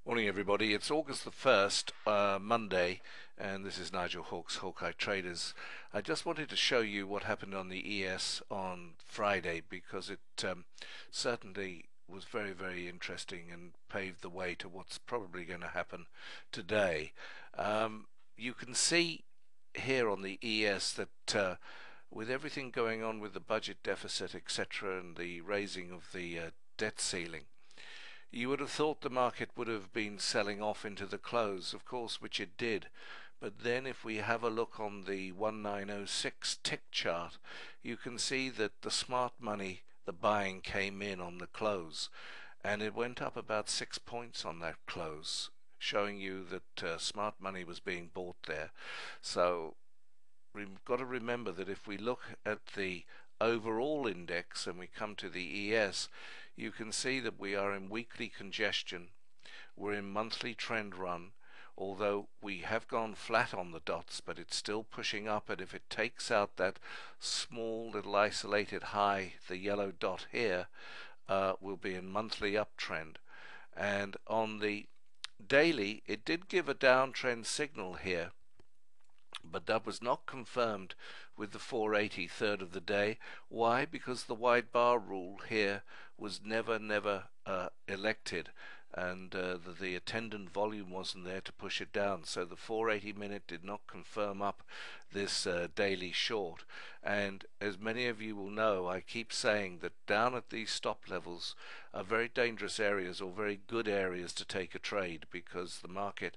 Morning everybody, it's August the 1st, Monday, and this is Nigel Hawkes, Hawkeye Traders. I just wanted to show you what happened on the ES on Friday because it certainly was very, very interesting and paved the way to what's probably going to happen today. You can see here on the ES that with everything going on with the budget deficit, etc., and the raising of the debt ceiling, you would have thought the market would have been selling off into the close, of course, which it did. But then if we have a look on the 1906 tick chart, you can see that the smart money, the buying came in on the close, and it went up about 6 points on that close, showing you that smart money was being bought there. So we've got to remember that if we look at the overall index and we come to the ES, you can see that we are in weekly congestion, we're in monthly trend run, although we have gone flat on the dots, but it's still pushing up, and if it takes out that small little isolated high, the yellow dot here, we'll be in monthly uptrend. And on the daily, it did give a downtrend signal here, but that was not confirmed with the 480 third of the day. Why? Because the wide bar rule here was never elected, and the attendant volume wasn't there to push it down, so the 480 minute did not confirm up this daily short. And as many of you will know, I keep saying that down at these stop levels are very dangerous areas, or very good areas to take a trade, because the market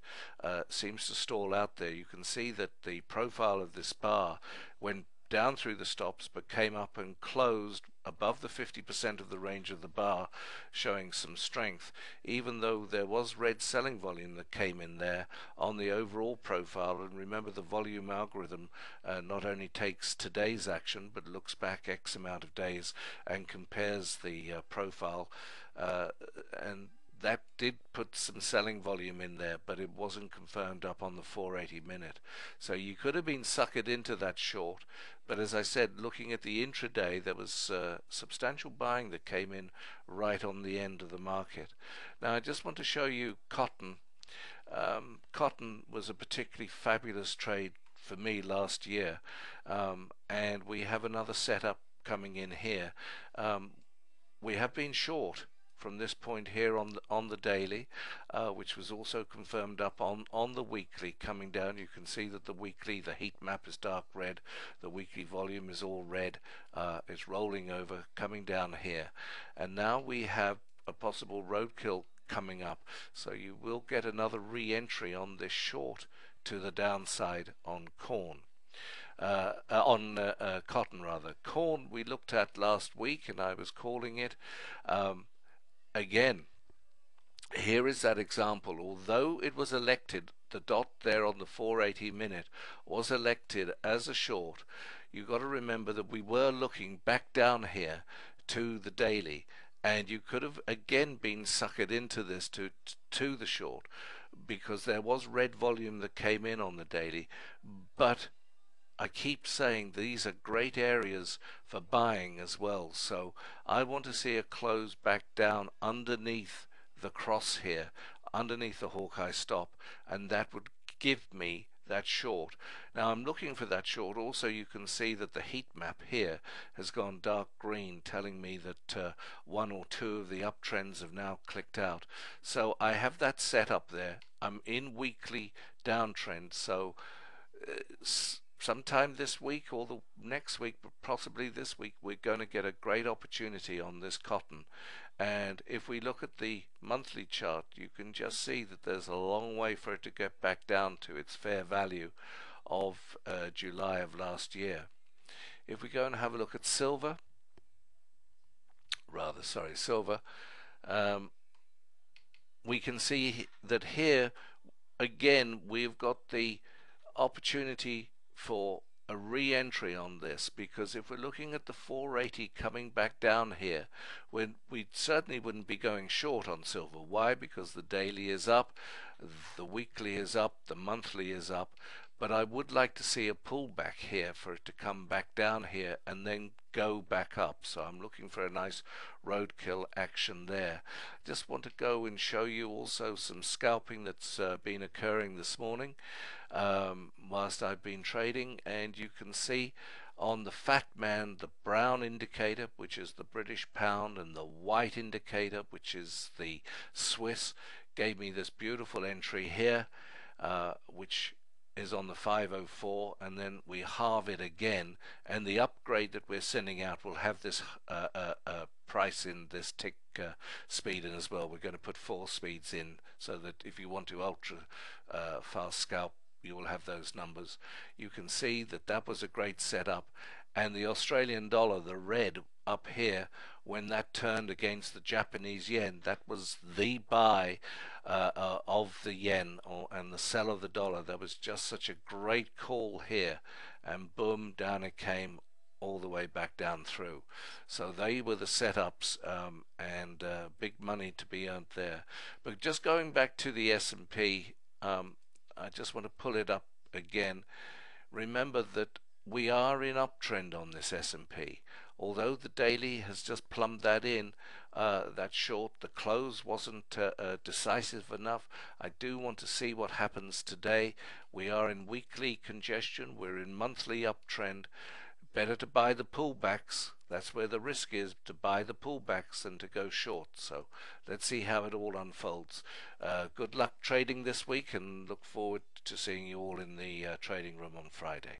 seems to stall out there. You can see that the profile of this bar went down through the stops but came up and closed above the 50% of the range of the bar, showing some strength, even though there was red selling volume that came in there on the overall profile. And remember, the volume algorithm not only takes today's action but looks back X amount of days and compares the profile, and that did put some selling volume in there, but it wasn't confirmed up on the 480 minute. So you could have been suckered into that short, but as I said, looking at the intraday, there was substantial buying that came in right on the end of the market. Now I just want to show you cotton. Cotton was a particularly fabulous trade for me last year, and we have another setup coming in here. We have been short from this point here on the daily, which was also confirmed up on the weekly. Coming down, you can see that the weekly, the heat map is dark red, the weekly volume is all red. It's rolling over, coming down here, and now we have a possible roadkill coming up, so you will get another re-entry on this short to the downside on corn. Cotton rather. Corn we looked at last week, and I was calling it. Again, here is that example. Although it was elected, the dot there on the 480 minute was elected as a short, you got to remember that we were looking back down here to the daily, and you could have again been suckered into this to the short, because there was red volume that came in on the daily. But I keep saying these are great areas for buying as well, so I want to see a close back down underneath the cross here, underneath the Hawkeye stop, and that would give me that short. Now I'm looking for that short. Also, you can see that the heat map here has gone dark green, telling me that one or two of the uptrends have now clicked out. So I have that set up there. I'm in weekly downtrend, so sometime this week or the next week, but possibly this week, we're going to get a great opportunity on this cotton. And if we look at the monthly chart, you can just see that there's a long way for it to get back down to its fair value of July of last year. If we go and have a look at silver, we can see that here again we've got the opportunity for a re-entry on this, because if we're looking at the 480 coming back down here, we certainly wouldn't be going short on silver. Why? Because the daily is up, the weekly is up, the monthly is up, but I would like to see a pullback here for it to come back down here and then go back up. So I'm looking for a nice roadkill action there. Just want to go and show you also some scalping that's been occurring this morning whilst I've been trading, and you can see on the fat man the brown indicator, which is the British pound, and the white indicator, which is the Swiss, gave me this beautiful entry here, which is on the 504, and then we halve it again, and the upgrade that we're sending out will have this price in this tick speed in as well. We're going to put 4 speeds in so that if you want to ultra fast scalp, you will have those numbers. You can see that that was a great setup, and the Australian dollar, the red up here, when that turned against the Japanese yen, that was the buy of the yen and the sell of the dollar. That was just such a great call here, and boom, down it came all the way back down through. So they were the setups, and big money to be earned there. But just going back to the S&P, I just want to pull it up again. Remember that we are in uptrend on this S&P. Although the daily has just plumbed that in, that short, the close wasn't decisive enough. I do want to see what happens today. We are in weekly congestion. We're in monthly uptrend. Better to buy the pullbacks. That's where the risk is, to buy the pullbacks than to go short. So let's see how it all unfolds. Good luck trading this week, and look forward to seeing you all in the trading room on Friday.